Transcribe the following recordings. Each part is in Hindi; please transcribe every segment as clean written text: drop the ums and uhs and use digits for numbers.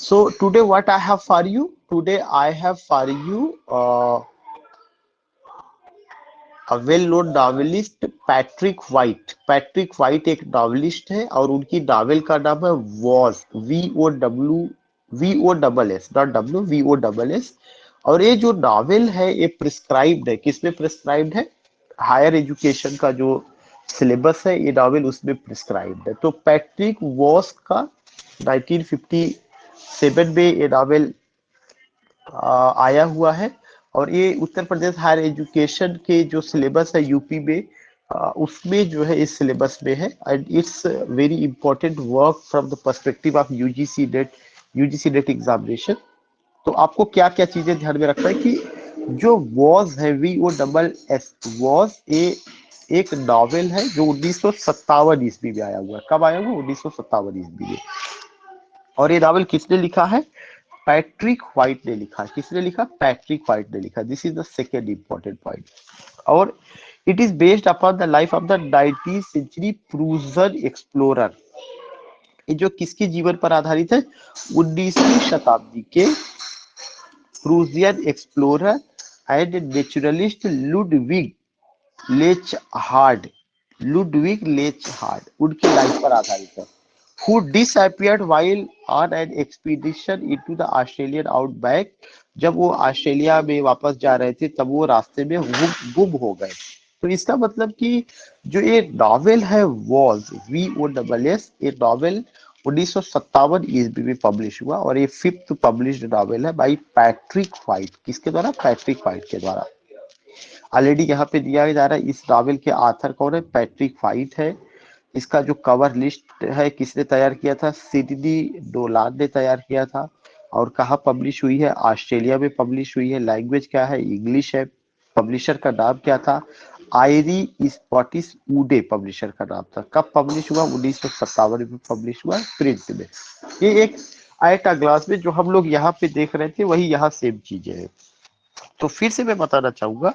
So today what I have for you? Today I have for you a well known novelist Patrick white. Patrick white एक नॉवेलिस्ट है और उनकी नॉवेल का नाम है was, VOSS, not W, VOSS। और ये जो नॉवेल है ये प्रिस्क्राइब्ड है, किसमें प्रिस्क्राइब्ड है? हायर एजुकेशन का जो सिलेबस है ये नॉवेल उसमें प्रिस्क्राइब्ड है। तो पैट्रिक वॉस का 1957 में ये नॉवेल आया हुआ है और ये उत्तर प्रदेश हायर एजुकेशन के जो सिलेबस है यूपी में, उसमें जो है इस सिलेबस में है। And it's very important work from the perspective of UGC net examination. तो आपको क्या क्या चीजें ध्यान में रखना है कि जो वॉज है, VOSS, वॉज एक नॉवेल है जो 1957 ईस्वी में आया हुआ है। कब आया हुआ? 1957 ईस्वी में। और ये नॉवेल किसने लिखा है? पैट्रिक व्हाइट ने लिखा। किसने लिखा? पैट्रिक व्हाइट ने लिखा। This is the second important point. और it is based upon the life of the 19th century Prussian explorer. ये जो किसके जीवन पर आधारित है? 19वीं शताब्दी के प्रूजियन एक्सप्लोरर एंड नेचुरलिस्ट लुडविग लेचहार्ड उनकी लाइफ पर आधारित है। Who disappeared while on an expedition into the Australian outback। जब वो ऑस्ट्रेलिया में वापस जा रहे थे तब वो रास्ते में गुम हो गए। तो इसका मतलब कि जो ये नॉवेल है वॉज, VOSS, ये नॉवेल 1957 ईस्वी में पब्लिश हुआ और ये फिफ्थ पब्लिश्ड नॉवेल है बाई पैट्रिक व्हाइट। किसके द्वारा? पैट्रिक व्हाइट के द्वारा। ऑलरेडी यहाँ पे दिया जा रहा है इस नॉवेल के आथर कौन है? पैट्रिक व्हाइट है। इसका जो कवर लिस्ट है किसने तैयार किया था? सिडनी डोलान ने तैयार किया था। और कहाँ पब्लिश हुई है? ऑस्ट्रेलिया में पब्लिश हुई है। लैंग्वेज क्या है? इंग्लिश है। पब्लिशर का नाम क्या था? आयरी स्पॉटिस उडे पब्लिशर का नाम था। कब पब्लिश हुआ? 1957 में पब्लिश हुआ प्रिंट में। ये एक एट अ ग्लास में जो हम लोग यहाँ पे देख रहे थे वही यहाँ सेम चीजें हैं। तो फिर से मैं बताना चाहूंगा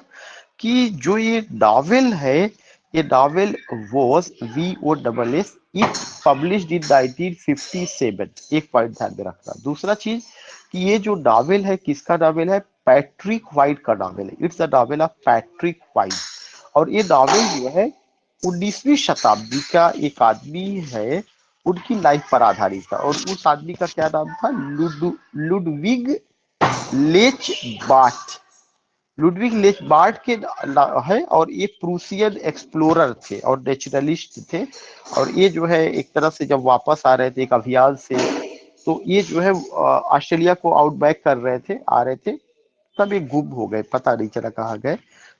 कि जो ये नॉवेल है, ये novel was, VOSS, it published in 1957। एक पॉइंट ध्यान में रखना। दूसरा चीज कि ये जो नॉवेल है किसका नॉवेल है? पैट्रिक व्हाइट का नॉवेल है। It's the novel of Patrick white. और ये नॉवेल जो है 19वीं शताब्दी का एक आदमी है उनकी लाइफ पर आधारित था। और उस आदमी का क्या नाम था? लुडविग लेच बाट। लुडविग लेचबार्ड के है और ये प्रूसियन एक्सप्लोरर थे और नेचुरलिस्ट थे। और ये जो है एक तरह से जब वापस आ रहे थे एक अभियान से, तो ये जो है ऑस्ट्रेलिया को आउटबैक कर रहे थे, आ रहे थे, तब ये गुम हो गए, पता नहीं चला कहाँ गए।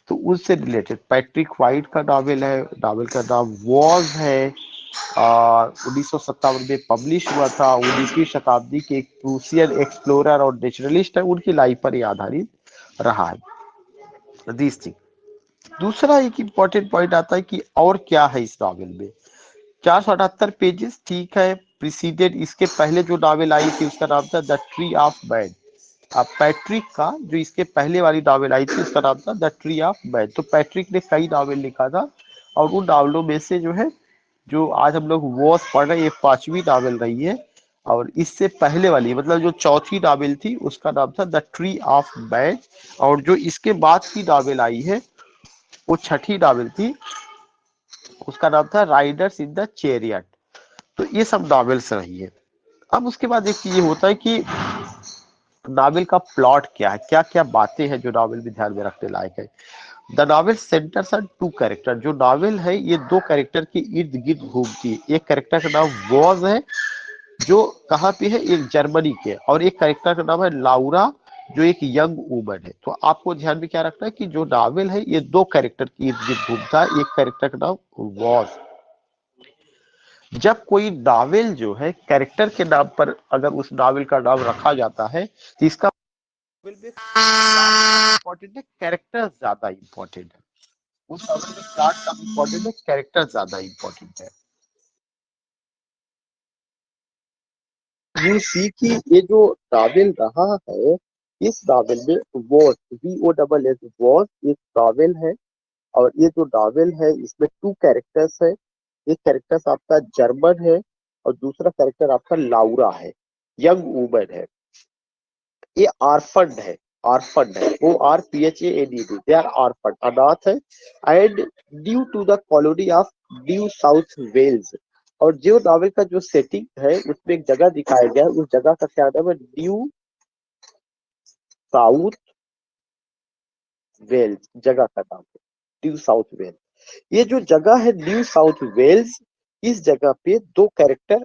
तो उससे रिलेटेड पैट्रिक व्हाइट का नॉवेल है। नॉवेल का नाम वॉज है। 1957 में पब्लिश हुआ था। 19वीं शताब्दी के एक प्रूसियन एक्सप्लोरर और नेचुरलिस्ट है, उनकी लाइफ पर ये आधारित रहा है। This thing. दूसरा एक इंपॉर्टेंट पॉइंट आता है कि और क्या है इस नॉवेल में। 478 पेजेस, ठीक है। प्रीसीडेड, इसके पहले जो नॉवेल आई थी उसका नाम था द ट्री ऑफ मैन। अब पैट्रिक का जो इसके पहले वाली नॉवेल आई थी उसका नाम था द ट्री ऑफ मैन। तो पैट्रिक ने कई नॉवेल लिखा था और उन नॉवेलों में से जो है जो आज हम लोग वॉस पढ़ रहे हैं ये 5वीं नॉवेल रही है। और इससे पहले वाली मतलब जो चौथी नॉवेल थी उसका नाम था द ट्री ऑफ मैन। और जो इसके बाद की नॉवेल आई है वो छठी नॉवेल थी, उसका नाम था राइडर्स इन द चैरियट। तो ये सब नॉवेल्स रही है। अब उसके बाद एक चीज ये होता है कि नॉवेल का प्लॉट क्या है, क्या क्या बातें हैं जो नॉवेल में ध्यान में रखने लायक है। The novel centres on two character. जो नॉवेल है ये दो कैरेक्टर के इर्द गिर्द घूमती है। एक कैरेक्टर का नाम वॉज है जो कहाँ पे है? एक जर्मनी के। और एक कैरेक्टर का नाम है लाउरा जो एक यंग वुमन है। तो आपको ध्यान में क्या रखना है कि जो नॉवेल है ये दो कैरेक्टर की इर्द गिर्द घूमता है। एक कैरेक्टर का नाम वॉज। जब कोई नॉवेल जो है कैरेक्टर के नाम पर अगर उस नॉवेल का नाम रखा जाता है तो इसका नॉवेल में इंपॉर्टेंट है, कैरेक्टर ज्यादा इंपॉर्टेंट है। उस नॉवेल में प्लॉट कम इंपॉर्टेंट है, कैरेक्टर ज्यादा इंपॉर्टेंट है। ये सी कि ये जो नॉवेल रहा है इस नॉवेल में वॉज, VOSS, वॉज एक नॉवेल है। और ये जो नॉवेल है इसमें टू कैरेक्टर्स है। एक कैरेक्टर आपका जर्मन है और दूसरा कैरेक्टर आपका लाउरा है। यंग वुमन है, ये आर्फन है, आर्फन है, ORPHANED, दे आर आर्फन, अनाथ है, and due to the colony of New South Wales. और जो नॉवेल का जो सेटिंग है उसमें एक जगह दिखाया गया है, उस जगह का क्या नाम है, न्यू साउथ वेल्स, जगह का नाम है न्यू साउथ वेल्स। ये जो जगह है न्यू साउथ वेल्स, इस जगह पे दो कैरेक्टर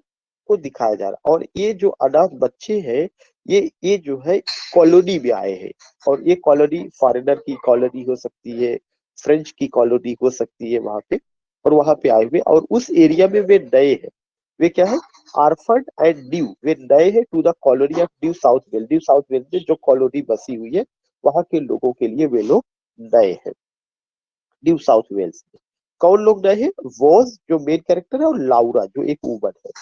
को दिखाया जा रहा है, और ये जो अनाथ बच्चे हैं, ये जो है कॉलोनी में आए हैं, और ये कॉलोनी फॉरेनर की कॉलोनी हो सकती है, फ्रेंच की कॉलोनी हो सकती है वहां पे, और वहां पे आए हुए, और उस एरिया में वे नए हैं। वे क्या है, आर्फर्ड एंड न्यू, वे नए हैं to the colony of New South Wales. New South Wales में जो कॉलोनी बसी हुई है, वहां के लोगों के लिए वे लोग नए हैं न्यू साउथ वेल्स में। कौन लोग नए हैं, वॉज जो मेन कैरेक्टर है, और लाउरा जो एक वुमन है।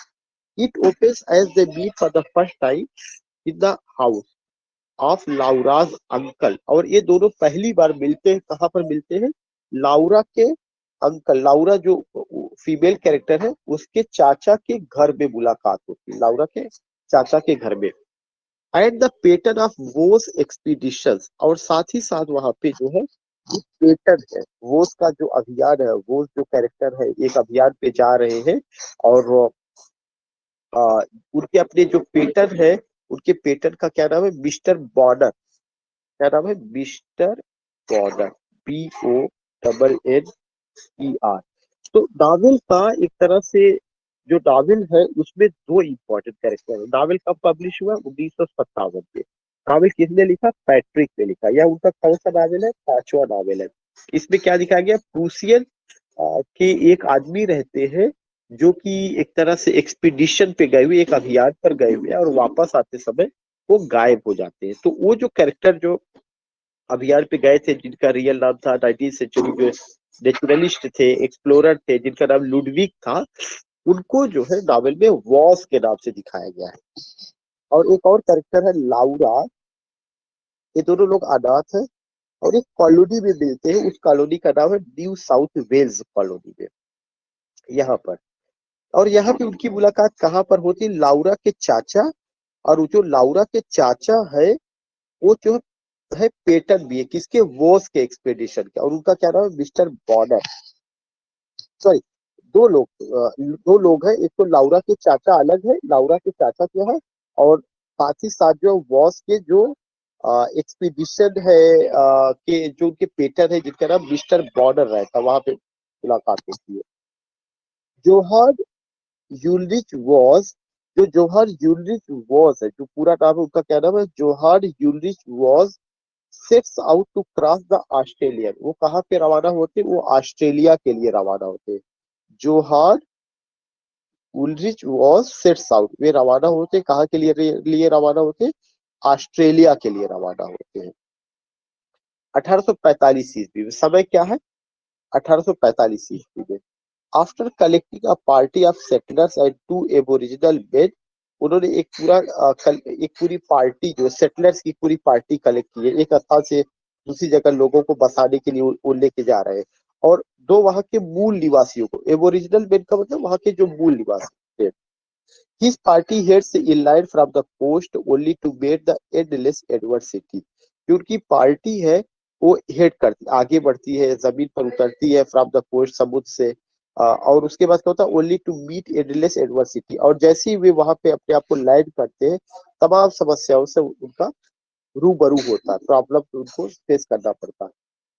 It opens as they meet for the first time in the house of Laura's uncle, और ये दोनों पहली बार मिलते हैं, कहाँ पर मिलते हैं, लाउरा के अंकल, लाउरा जो फीमेल कैरेक्टर है उसके चाचा के घर में मुलाकात होती है, लाउरा के चाचा के घर में, and the pattern of Voss expeditions, और साथ ही साथ वहां पे जो है पेटर्न है वोस का, जो अभियान है, वोस जो कैरेक्टर है एक अभियान पे जा रहे हैं, और आ, उनके अपने जो पेटर्न है, उनके पेटर्न का क्या नाम है, मिस्टर बॉर्डर, क्या नाम है, मिस्टर बॉर्डर, BONNER। तो नावल का एक तरह से जो नावल है उसमें दो इंपॉर्टेंट कैरेक्टर है। नावल कब पब्लिश हुआ, 1957 में। नावल किसने लिखा, पैट्रिक ने लिखा। यह उनका कौन सा नावल है, पांचवा नावल है। इसमें क्या दिखाया गया, प्रूसियन के एक आदमी रहते हैं जो कि एक तरह से एक्सपीडिशन पे गए हुए, एक अभियान पर गए हुए हैं, और वापस आते समय वो गायब हो जाते हैं। तो वो जो कैरेक्टर जो अभियान पे गए थे, जिनका रियल नाम था 19th सेंचुरी जो नेचुरलिस्ट थे, एक्सप्लोरर थे, जिनका नाम लुडविक था, उनको जो है नॉवेल में वॉस के नाम से दिखाया गया है। और एक और कैरेक्टर है लाउरा, ये दोनों लोग अनाथ है, और एक कॉलोनी में मिलते हैं, उस कॉलोनी का नाम है न्यू साउथ वेल्स कॉलोनी में, यहाँ पर। और यहाँ पे उनकी मुलाकात कहाँ पर होती है, लाउरा के चाचा, और वो जो लाउरा के चाचा है वो जो है पेटर्न भी है किसके, वॉस के एक्सपेडिशन के, और उनका क्या नाम है, मिस्टर बॉर्डर। सॉरी, दो लोग हैं, एक तो लाउरा के चाचा अलग है, लाउरा के चाचा क्या है, और साथ ही साथ जो वॉस के जो एक्सपीडिशन है के जो उनके पेटर है, जिनका नाम मिस्टर बॉर्डर रहता, वहां पे मुलाकात होती है। जोहार यूलरिच वॉज, जो जोहार यूलरिच वॉज है, जो पूरा नाम है उनका क्या नाम है, Johann Ulrich Voss sets out to cross the Australian. वो कहाँ पे रवाना होते, वो ऑस्ट्रेलिया के लिए रवाना होते। जोहार उलरिच वॉज सेट्स आउट, वे रवाना होते कहाँ के लिए रवाना होते, ऑस्ट्रेलिया के लिए रवाना होते हैं। 1845 ईस्वी में, समय क्या है, 1845 ईस्वी में। After collecting a party of settlers and two Aboriginal men, उन्होंने एक पूरी पार्टी, जो सेटलर्स की पूरी पार्टी कलेक्ट की है, एक स्थान से दूसरी जगह लोगों को बसाने के लिए वो लेके जा रहे हैं, और दो वहां के मूल निवासियों को, एबोरिजिनल मेन का मतलब वहां के जो मूल निवासी थे। His party heads inland from the coast only to meet the endless adversity। जो उनकी पार्टी है वो हेड करती, आगे बढ़ती है, जमीन पर उतरती है, फ्रॉम द कोस्ट, समुद्र से, और उसके बाद क्या होता है, only to meet endless adversity, और जैसे ही वे वहां पे अपने आप को लैंड करते हैं, तमाम समस्याओं से उनका रूबरू होता है, प्रॉब्लम उनको फेस करना पड़ता है।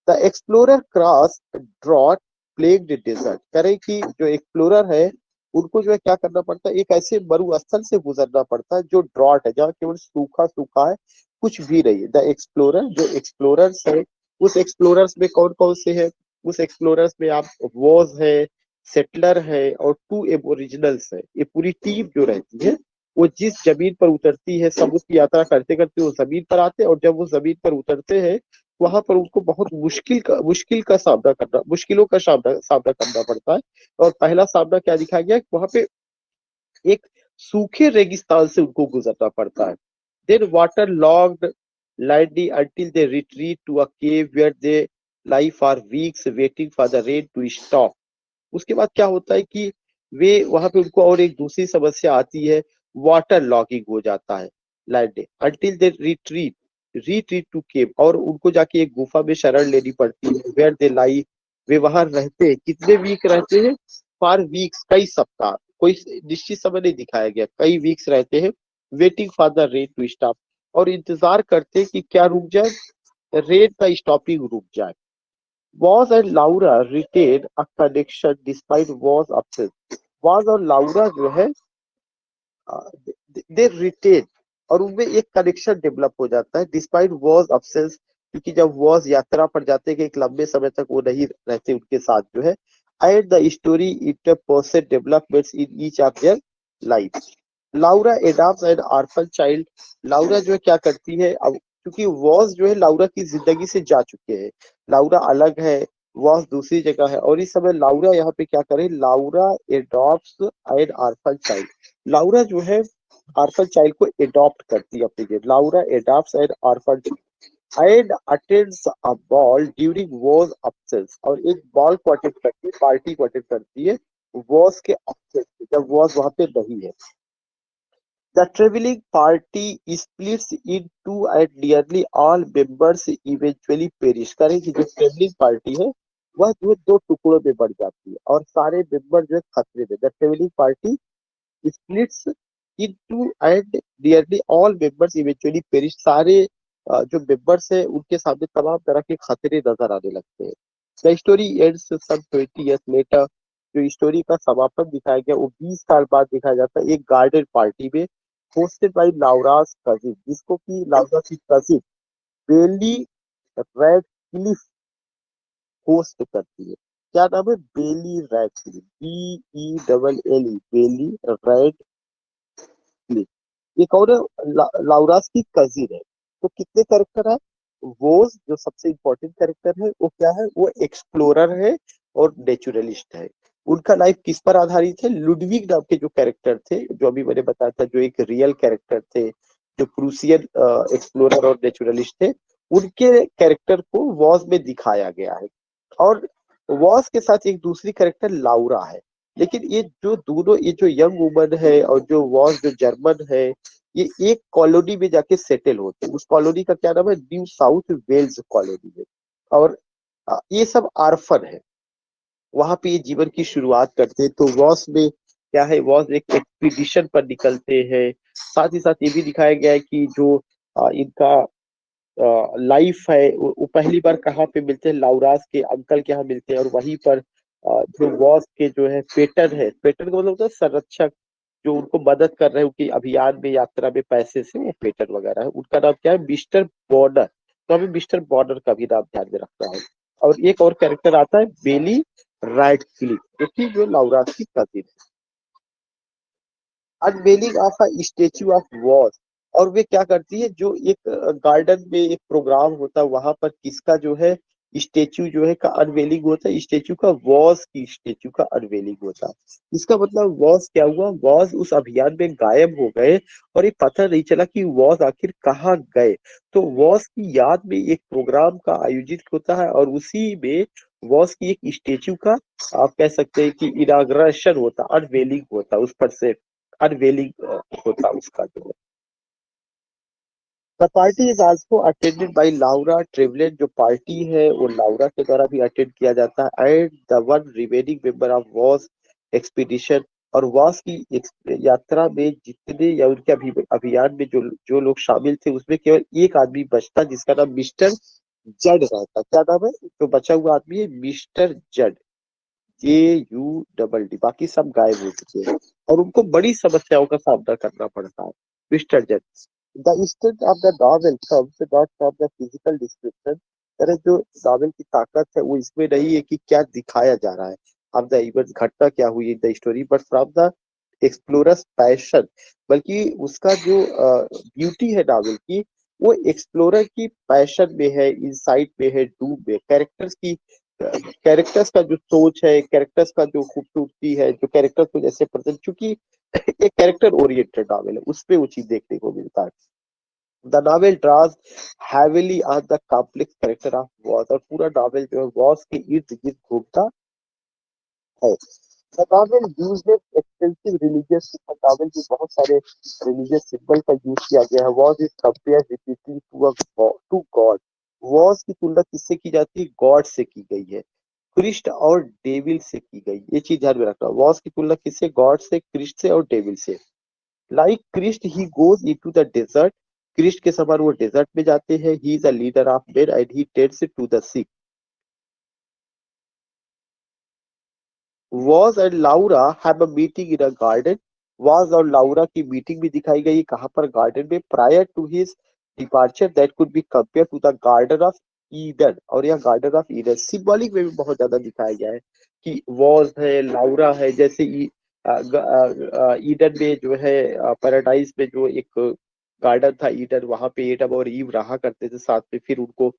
The explorer cross drought plagued desert, कह रहे कि जो एक्सप्लोरर है उनको जो है क्या करना पड़ता है, एक ऐसे मरुस्थल से गुजरना पड़ता है जो ड्रॉट है, जहाँ केवल सूखा सूखा है, कुछ भी नहीं है। द एक्सप्लोरर, जो एक्सप्लोरर्स है, उस एक्सप्लोरर्स में कौन कौन से है, उस एक्सप्लोरर्स में आप वॉज है, सेटलर है, और टू एबोरिजिनल्स है। ये पूरी टीम जो रहती है, वो जिस जमीन पर उतरती है, सब उसकी यात्रा करते करते वो जमीन पर आते हैं, और जब वो जमीन पर उतरते हैं, वहां पर उनको बहुत मुश्किल का सामना करना, मुश्किलों का सामना करना पड़ता है। और पहला सामना क्या दिखाया गया, वहां पे एक सूखे रेगिस्तान से उनको गुजरना पड़ता है। Then waterlogged land until they retreat to a cave where they lie for weeks waiting for the rain to stop। उसके बाद क्या होता है कि वे वहां पे, उनको और एक दूसरी समस्या आती है, वाटर लॉगिंग हो जाता है land until they retreat to cave, और उनको जाके एक गुफा में शरण लेनी पड़ती है। वेयर दे लाई, वे वहां रहते हैं। कितने वीक रहते हैं? फॉर वीक्स, कई सप्ताह, कोई निश्चित समय नहीं दिखाया गया, कई वीक्स रहते हैं। Waiting for the rain to stop, और इंतजार करते हैं कि क्या रुक जाए, रेन का स्टॉपिंग रुक जाए। Voss and Laura retain a connection despite Voss absence. Voss और लाउरा जो है दे रिटेन, और उनमें एक कनेक्शन डेवलप हो जाता है डिस्पाइट वॉज अब्सेंस, क्योंकि जब वॉज यात्रा पर जाते हैं कि एक लंबे समय तक वो नहीं रहते उनके साथ जो है। And the story interpersonal developments in each of their life. Laura adopts an orphan child. Laura जो है क्या करती है अब, क्योंकि वॉज जो है लाउरा की जिंदगी से जा चुके हैं, लाउरा अलग है, वॉज दूसरी जगह है, और इस समय लाउरा यहाँ पे क्या करे, लाउरा adopts an orphan child. Laura जो है ऑर्फन चाइल्ड को एडॉप्ट करती है अपनी जगह। Laura adopts an orphan and attends a ball during Voss absence, और एक बॉल को अटेंड करती है, पार्टी को अटेंड करती है वॉज के अब्सेंस, जब वॉज वहां पे नहीं है। The traveling party splits in two and nearly all members eventually perish। करें कि जो ट्रेवलिंग पार्टी है वह जो है दो टुकड़ों में बढ़ जाती है और सारे मेंबर जो है खतरे में। The travelling party splits into and nearly all members eventually perish। सारे जो मेंबर्स है उनके सामने तमाम तरह के खतरे नजर आने लगते हैं। The story ends some 20 years later। जो स्टोरी का समापन दिखाया गया वो 20 साल बाद दिखाया जाता है एक गार्डन पार्टी में, होस्टेड बाय लाउरास कजिन, जिसको कि लाउरा की कजिन बेली रैडक्लिफ होस्ट करती है। क्या नाम है? बेली रैडक्लिफ, BELLE, बेली रैड। ये कौन है? लाउरास की कजिन है। तो कितने कैरेक्टर है? वो जो सबसे इंपॉर्टेंट कैरेक्टर है वो क्या है? वो एक्सप्लोरर है और नेचुरलिस्ट है। उनका लाइफ किस पर आधारित है? लुडविग नाम के जो कैरेक्टर थे, जो अभी मैंने बताया था, जो एक रियल कैरेक्टर थे, जो प्रूसियन एक्सप्लोरर और नेचुरलिस्ट थे, उनके कैरेक्टर को वॉज में दिखाया गया है। और वॉज के साथ एक दूसरी कैरेक्टर लाउरा है। लेकिन ये जो दोनों, ये जो यंग वुमन है और जो वॉज जो जर्मन है, ये एक कॉलोनी में जाके सेटल होते हैं। उस कॉलोनी का क्या नाम है? न्यू साउथ वेल्स कॉलोनी में। और ये सब आर्फन है, वहां पे ये जीवन की शुरुआत करते हैं। तो वॉस में क्या है? वॉस एक एक्सपीडिशन पर निकलते हैं। साथ ही साथ ये भी दिखाया गया है कि जो इनका लाइफ है वो पहली बार कहाँ पे मिलते हैं? लाउरास के अंकल के यहाँ मिलते हैं, और वहीं पर जो वॉस के जो है पेटर है, पेटर का मतलब होता है संरक्षक, जो उनको मदद कर रहे हैं उनकी अभियान में, यात्रा में, पैसे से, वो पेटर वगैरह है। उनका नाम क्या है? Mister border. तो हमें मिस्टर बॉर्डर का भी नाम ध्यान में रखना है। और एक और कैरेक्टर आता है बेली राइटक्लिफ, जो कि जो लाउरास की कजिन है। Unveiling of a statue of war. और वे क्या करती है, जो एक गार्डन में एक प्रोग्राम होता है वहां पर किसका जो है स्टेच्यू जो है का अनवेलिंग होता है? स्टेच्यू का, वॉज की स्टेच्यू का अनवेलिंग होता है। इसका मतलब वॉज क्या हुआ? वॉज उस अभियान में गायब हो गए और ये पता नहीं चला कि वॉज आखिर कहाँ गए। तो वॉज की याद में एक प्रोग्राम का आयोजित होता है और उसी में वॉज की एक स्टेच्यू का, आप कह सकते हैं कि इनाग्रेशन होता, अनवेलिंग होता, उस पर से अनवेलिंग होता उसका जो है। The party is also attended by Laura Trevelyan. जो पार्टी है वो लाउरा के द्वारा भी अटेंड किया जाता है। And the one remaining member of Voss expedition. और वॉस की यात्रा में जितने या उनके अभियान में जो जो लोग शामिल थे, उसमें केवल एक आदमी बचता जिसका नाम मिस्टर जड रहता। क्या नाम है जो बचा हुआ आदमी? है मिस्टर जड, JUDD। बाकी सब गायब हो चुके हैं और उनको बड़ी समस्याओं का सामना करना पड़ता है। मिस्टर जज। The strength of the novel comes not from the physical description. अरे जो नॉवेल की ताकत है वो इसमें नहीं है कि क्या दिखाया जा रहा है, अब द इवेंट्स, घटना क्या हुई the story, but from the explorers passion. बल्कि उसका जो ब्यूटी है नॉवेल की, वो एक्सप्लोरर की पैशन में है, इंसाइट में है, डूब में, कैरेक्टर्स का जो सोच है, कैरेक्टर्स का जो खूबसूरती है, जो कैरेक्टर्स को जैसे प्रेजेंट, चूंकि एक कैरेक्टर ओरिएंटेड नॉवेल है, उसपे वो चीज देखने को मिलता है। The novel draws heavily on the complex character of Voss. और पूरा नॉवेल जो है वॉस के इर्द गिर्द घूमता है। Novel used extensive religious, novel में बहुत सारे रिलीजियस सिंबल का यूज किया गया है। Voss is compare repeatedly to God, Voss की तुलना किससे की जाती है, गॉड से की गई है। क्रिस्ट और डेविल से की गई, ये चीज ध्यान में रखना। वॉज की तुलना किससे, गॉड से, क्रिस्ट से और डेविल से। Like Christ he goes into the desert, Christ के समान वो डेजर्ट में जाते हैं। He is a leader of men and he tends to the sick. Voss and Laura have a meeting in a garden, Voss और लाउरा की मीटिंग भी दिखाई गई कहाँ पर, गार्डन में। Prior to his departure that could be compare to the garden of Eden, और यह गार्डन ऑफ ईडन सिंबॉलिक में भी बहुत ज्यादा दिखाया गया है कि वॉज है, लाउरा है, जैसे ईडन में जो है पैराडाइज में जो एक गार्डन था ईडन, वहां पे एडम और ईव रहा करते थे साथ में, फिर उनको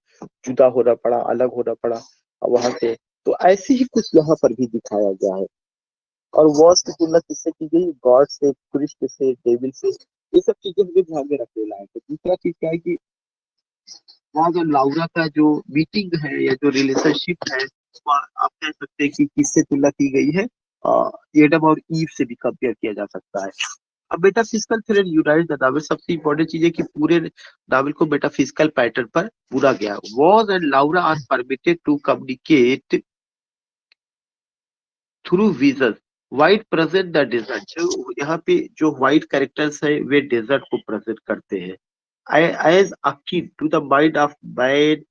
जुदा होना पड़ा, अलग होना पड़ा वहां से। तो ऐसे ही कुछ यहाँ पर भी दिखाया गया है। और वॉर्स की तुलना किससे की गई, गॉड से, क्रिस्ट से, डेविल से। ये सब चीजें हमें ध्यान में रखने लायक है। दूसरा चीज क्या है कि वहाँ जो लाउरा का जो मीटिंग है या जो रिलेशनशिप है, आप कह सकते हैं कि किससे तुलना की गई है, एडम और ईव से भी कंपेयर किया जा सकता है। अब metaphysical thread unite the novel, सबसे इंपॉर्टेंट चीज है कि पूरे नॉवेल को मेटाफिजिकल पैटर्न पर पूरा गया। Voss and Laura are permitted to communicate through vision, White present the desert, जो यहाँ पे जो व्हाइट कैरेक्टर्स है वे डेजर्ट को प्रेजेंट करते हैं। As akin to the mind of man,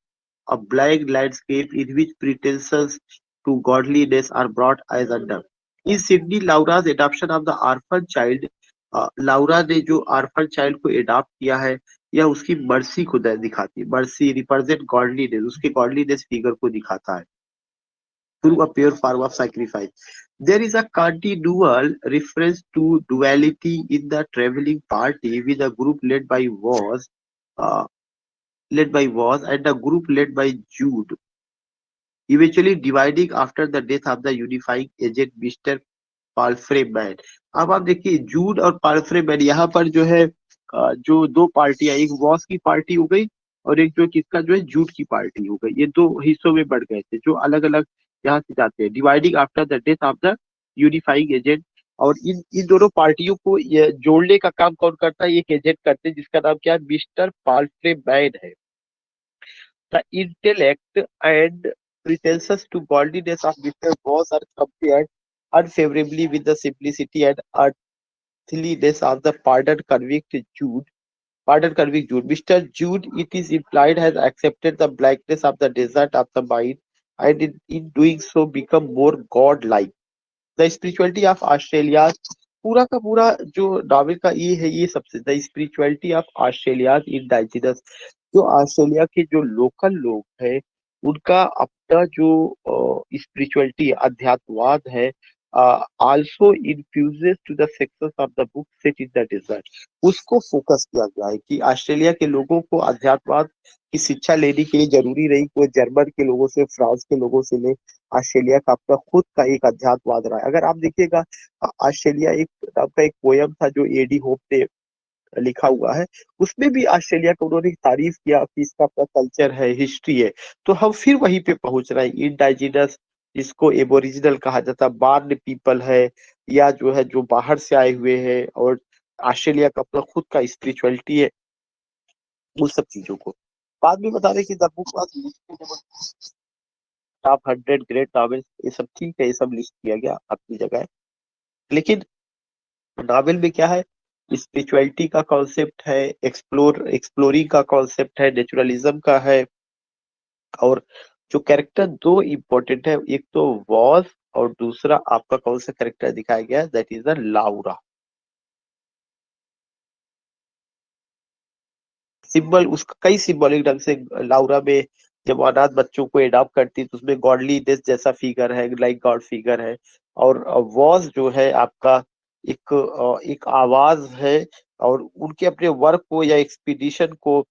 a blank landscape in which pretensions to godliness are brought as under. In Sydney Laura's adoption of the orphan child, लाउरा ने जो ऑर्फन चाइल्ड को एडॉप्ट किया है, यह उसकी मर्सी को दिखाती है। मर्सी रिप्रेजेंट गॉडलीनेस, उसके गॉडलीनेस फिगर को दिखाता है through a pure form of sacrifice. There is a continual reference to duality in the traveling party with a group uh, led by Was and a group led by Jude, eventually dividing after the death of the unifying agent Mr. Palfreyman. अब आप देखिए जूड और पाल्फ्रे मैन, यहाँ पर जो है जो दो पार्टियां, एक वॉस की पार्टी हो गई और एक जो किसका जो है जूड की पार्टी हो गई, ये दो हिस्सों में बढ़ गए थे जो अलग अलग यहाँ से जाते हैं, dividing after the death of the unifying agent. और इन इन दोनों पार्टियों को ये जोड़ने का काम कौन करता है, एक एजेंट करते हैं जिसका नाम क्या है, मिस्टर पाल्फ्रे मैन है। The intellect and pretensions to godliness of Mr. Boss are compared unfavorably with the simplicity and earthliness of the pardoned convict Jude. Pardoned convict Jude. Mr. Jude, it is implied, has accepted the blackness of the desert of the mind, and in doing so become more god-like. The spirituality of Australia, पूरा का पूरा जो नॉवेल का ये है, ये सबसे the spirituality of Australia indigenous, जो ऑस्ट्रेलिया के जो लोकल लोग हैं उनका अपना जो स्पिरिचुअलिटी अध्यात्मवाद है, also infuses to the sections of the book set in the desert, उसको फोकस किया गया है कि ऑस्ट्रेलिया के लोगों को अध्यात्मवाद की शिक्षा लेने के लिए जरूरी नहीं कि वो जर्मन के लोगों से, फ्रांस के लोगों से ले। ऑस्ट्रेलिया का अपना खुद का एक अध्यात्मवाद रहा है। अगर आप देखिएगा ऑस्ट्रेलिया एक नाम का एक पोयम था जो एडी होप ने लिखा हुआ है, उसमें भी ऑस्ट्रेलिया को उन्होंने तारीफ किया कि इसका अपना कल्चर है, हिस्ट्री है। तो हम फिर वहीं पे पहुंच रहे हैं, इंडाइजिनस जिसको एबोरिजिनल कहा जाता है, बार्न पीपल है, या जो है जो बाहर से आए हुए हैं, और ऑस्ट्रेलिया का अपना खुद का स्पिरिचुअलिटी है, उन सब चीजों को बाद में बता रहे कि the book was top 100 great novels, ये सब ठीक है, ये सब लिस्ट किया गया अपनी जगह है। लेकिन नॉवेल में क्या है, स्पिरिचुअलिटी का कॉन्सेप्ट है, एक्सप्लोरिंग का कॉन्सेप्ट है, नेचुरलिज्म का है। और जो कैरेक्टर दो इम्पोर्टेंट है, एक तो वॉज और दूसरा आपका कौन सा कैरेक्टर दिखाया गया है, दैट इज द लाउरा। सिंबल उसका कई सिंबॉलिक ढंग से लाउरा में, जब वो अनाथ बच्चों को एडॉप्ट करती है तो उसमें गॉडली डेथ जैसा फिगर है, लाइक गॉड फिगर है। और वॉज जो है आपका एक आवाज है, और उनके अपने वर्क को या एक्सपीडिशन को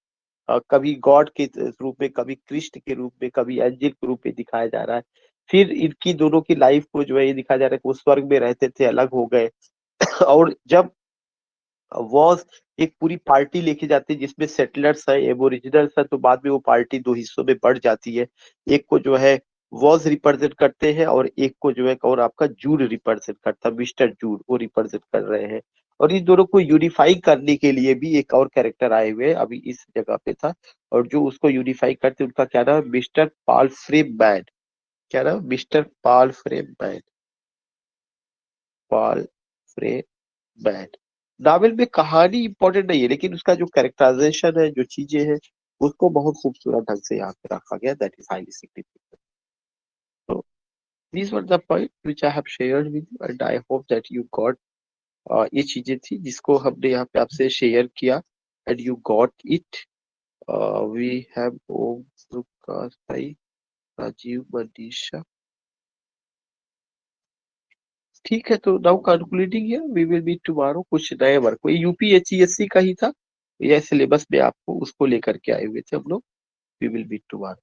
कभी गॉड के रूप में, कभी कृष्ण के रूप में, कभी एंजल के रूप में दिखाया जा रहा है। फिर इनकी दोनों की लाइफ को जो है ये दिखाया जा रहा है कि वो स्वर्ग में रहते थे, अलग हो गए। और जब वॉज एक पूरी पार्टी लेके जाते हैं जिसमें सेटलर्स है, एबोरिजिनल्स है, तो बाद में वो पार्टी दो हिस्सों में बढ़ जाती है। एक को जो है वॉज रिप्रेजेंट करते हैं, और एक को जो है और आपका जूड रिप्रेजेंट करता है, मिस्टर जूड वो रिप्रेजेंट कर रहे हैं। और इन दोनों को यूनिफाई करने के लिए भी एक और कैरेक्टर आए हुए हैं, अभी इस जगह पे था। और जो उसको यूनिफाई करते उनका क्या नाम है, मिस्टर पॉल फ्रेममैन। क्या नाम, मिस्टर पॉल फ्रेममैन, पॉल फ्रेममैन। नॉवेल में कहानी इंपॉर्टेंट नहीं है, लेकिन उसका जो कैरेक्टराइजेशन है, जो चीजें हैं, उसको बहुत खूबसूरत ढंग से यहाँ पे रखा गया, दैट इज हाईली सिग्निफिकेंट। तो these were the point which I have shared with you, and I hope that you got ये चीजें थी जिसको हमने यहाँ पे आपसे शेयर किया, and you got it. We have Om Prakash भाई, राजीव, मनीषा। ठीक है, तो now concluding here, we will meet tomorrow. कुछ नए वर्क, कोई यूपीएससी का ही था, यह सिलेबस में आपको उसको लेकर के आए हुए थे हम लोग। We will meet tomorrow.